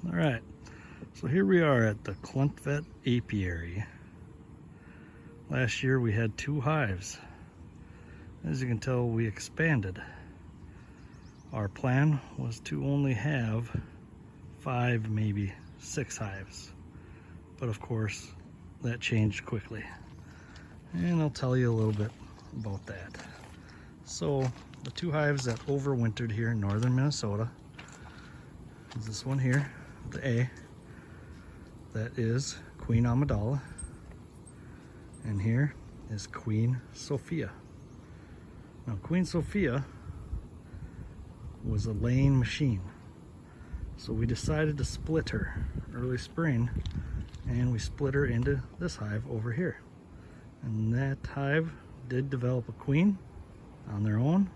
All right, so here we are at the Cluntvet Apiary. Last year we had 2 hives. As you can tell, we expanded. Our plan was to only have 5, maybe 6 hives. But of course, that changed quickly. And I'll tell you a little bit about that. So, the 2 hives that overwintered here in northern Minnesota is this one here, the A. That is Queen Amidala. And here is Queen Sophia. Now, Queen Sophia was a laying machine. So we decided to split her early spring, and we split her into this hive over here. And that hive did develop a queen on their own.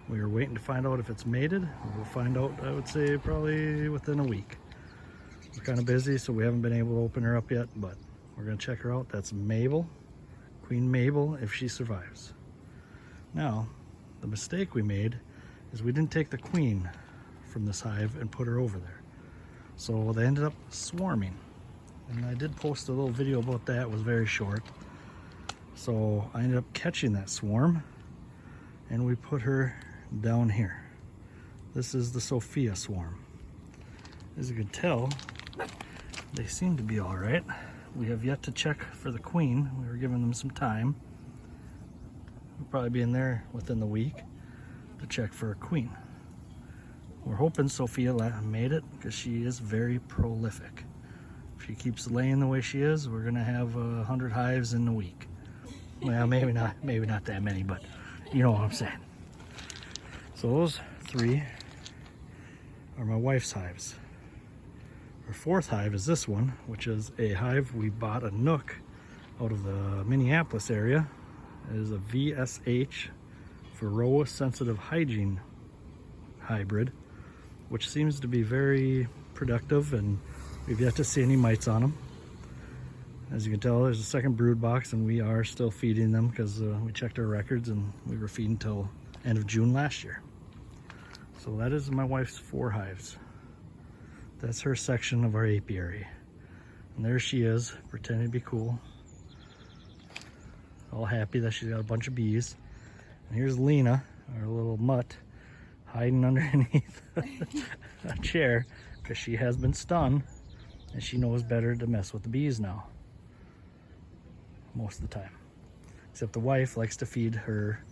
We were waiting to find out if it's mated. We'll find out, I would say, probably within a week. We're kind of busy, so we haven't been able to open her up yet, but we're gonna check her out. That's Mabel, Queen Mabel, if she survives. Now, the mistake we made is we didn't take the queen from this hive and put her over there. So they ended up swarming. And I did post a little video about that. It was very short. So I ended up catching that swarm, and we put her down here. This is the Sophia swarm. As you can tell, they seem to be all right. We have yet to check for the queen. We were giving them some time. We'll probably be in there within the week to check for a queen. We're hoping Sophia made it because she is very prolific. If she keeps laying the way she is, we're gonna have 100 hives in a week. Well, maybe not that many, but you know what I'm saying. So those 3 are my wife's hives. Our 4th hive is this one, which is a hive we bought a nook out of the Minneapolis area. It is a VSH, Varroa Sensitive Hygiene hybrid, which seems to be very productive, and we've yet to see any mites on them. As you can tell, there's a second brood box, and we are still feeding them because we checked our records and we were feeding till end of June last year. So that is my wife's 4 hives. That's her section of our apiary. And there she is, pretending to be cool. All happy that she's got a bunch of bees. And here's Lena, our little mutt, hiding underneath a chair because she has been stung and she knows better to mess with the bees now. Most of the time. Except the wife likes to feed her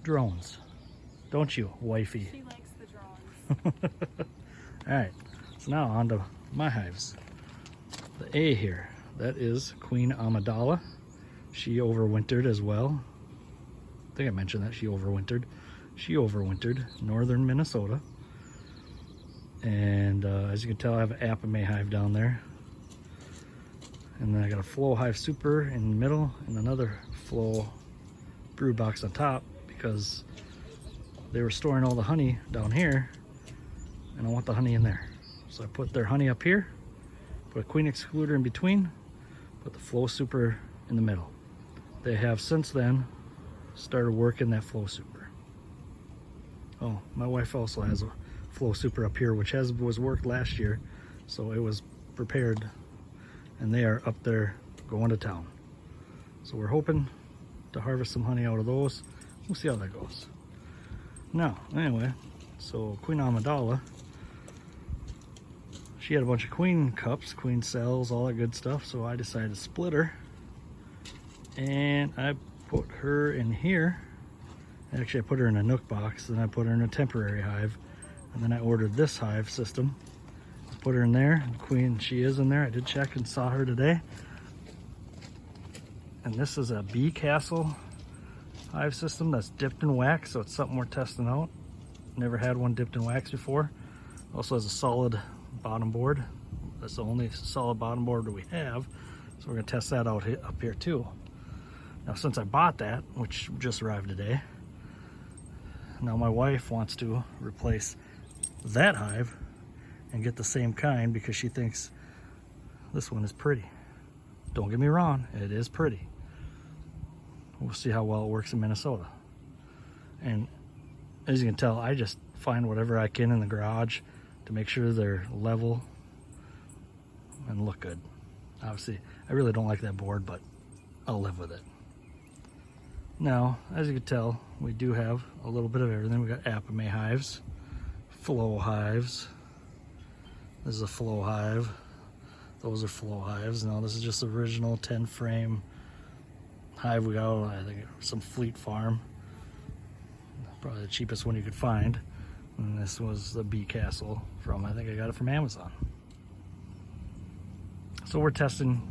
drones. Don't you, wifey? She likes the drones. Alright, so now on to my hives. The A here, that is Queen Amidala. She overwintered as well. I think I mentioned that she overwintered. She overwintered northern Minnesota. And as you can tell, I have an Apiary hive down there. And then I got a flow hive super in the middle and another flow brood box on top because they were storing all the honey down here and I want the honey in there. So I put their honey up here, put a queen excluder in between, put the flow super in the middle. They have since then started working that flow super. Oh, my wife also has a flow super up here, which was worked last year, so it was prepared, and they are up there going to town. So we're hoping to harvest some honey out of those. We'll see how that goes. Now, anyway, so Queen Amidala, she had a bunch of queen cups, queen cells, all that good stuff, so I decided to split her. And I put her in here. Actually, I put her in a nook box, then I put her in a temporary hive, and then I ordered this hive system. I put her in there, and queen, she is in there. I did check and saw her today. And this is a bee castle hive system that's dipped in wax, so it's something we're testing out. Never had one dipped in wax before. Also has a solid bottom board. That's the only solid bottom board that we have, so we're gonna test that out up here too. Now, since I bought that, which just arrived today, now my wife wants to replace that hive and get the same kind because she thinks this one is pretty. Don't get me wrong, it is pretty. We'll see how well it works in Minnesota. And as you can tell, I just find whatever I can in the garage to make sure they're level and look good. Obviously, I really don't like that board, but I'll live with it. Now, as you can tell, we do have a little bit of everything. We got Apiary hives, flow hives. This is a flow hive. Those are flow hives. Now this is just the original 10 frame hive we got, I think, some Fleet Farm. Probably the cheapest one you could find. And this was the bee castle from, I think I got it from Amazon. So we're testing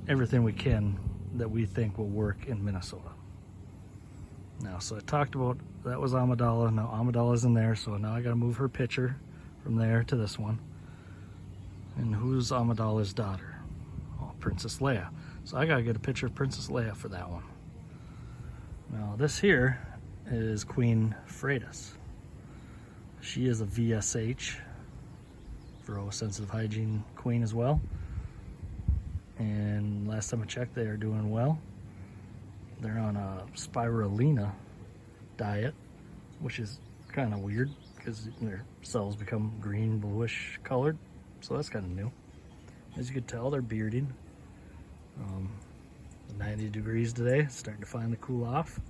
everything we can that we think will work in Minnesota. Now, so I talked about, that was Amidala. Now Amidala's in there, so now I gotta move her picture from there to this one. And who's Amidala's daughter? Oh, Princess Leia. So I gotta get a picture of Princess Leia for that one. Now this here is Queen Freitas. She is a VSH, Varroa Sensitive Hygiene Queen as well. And last time I checked, they are doing well. They're on a spirulina diet, which is kind of weird because their cells become green, bluish colored. So that's kind of new. As you can tell, they're bearding. 90 degrees today, it's starting to finally cool off.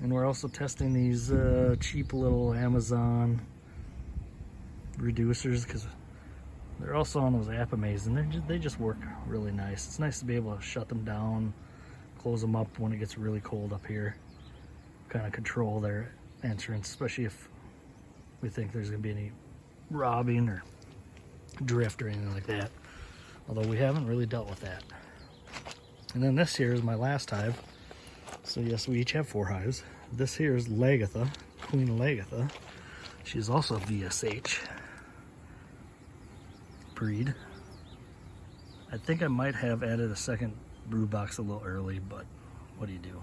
And we're also testing these cheap little Amazon reducers because they're also on those Apiaries, and they just work really nice. It's nice to be able to shut them down, close them up when it gets really cold up here, kind of control their entrance, especially if we think there's going to be any robbing or drift or anything like that, although we haven't really dealt with that. And then this here is my last hive. So yes, we each have 4 hives. This here is Lagatha, Queen Lagatha. She's also a VSH breed. I think I might have added a second brood box a little early, but what do you do?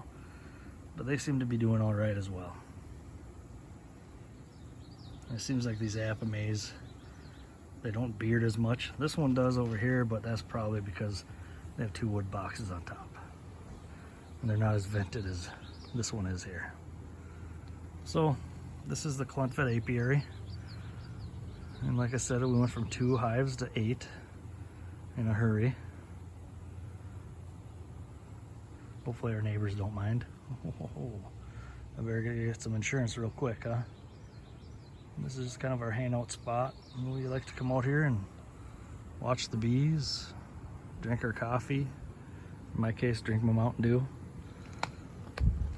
But they seem to be doing all right as well. It seems like these Apiaries, they don't beard as much. This one does over here, but that's probably because they have 2 wood boxes on top. And they're not as vented as this one is here. So this is the Cluntvet Apiary. And like I said, we went from 2 hives to 8 in a hurry. Hopefully our neighbors don't mind. I better get some insurance real quick, huh? This is just kind of our hangout spot. We like to come out here and watch the bees, drink our coffee. In my case, drink my Mountain Dew.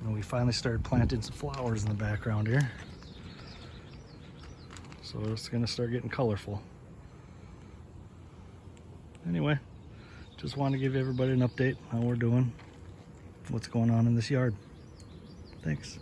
And we finally started planting some flowers in the background here. So it's gonna start getting colorful. Anyway, just wanted to give everybody an update how we're doing, what's going on in this yard. Thanks.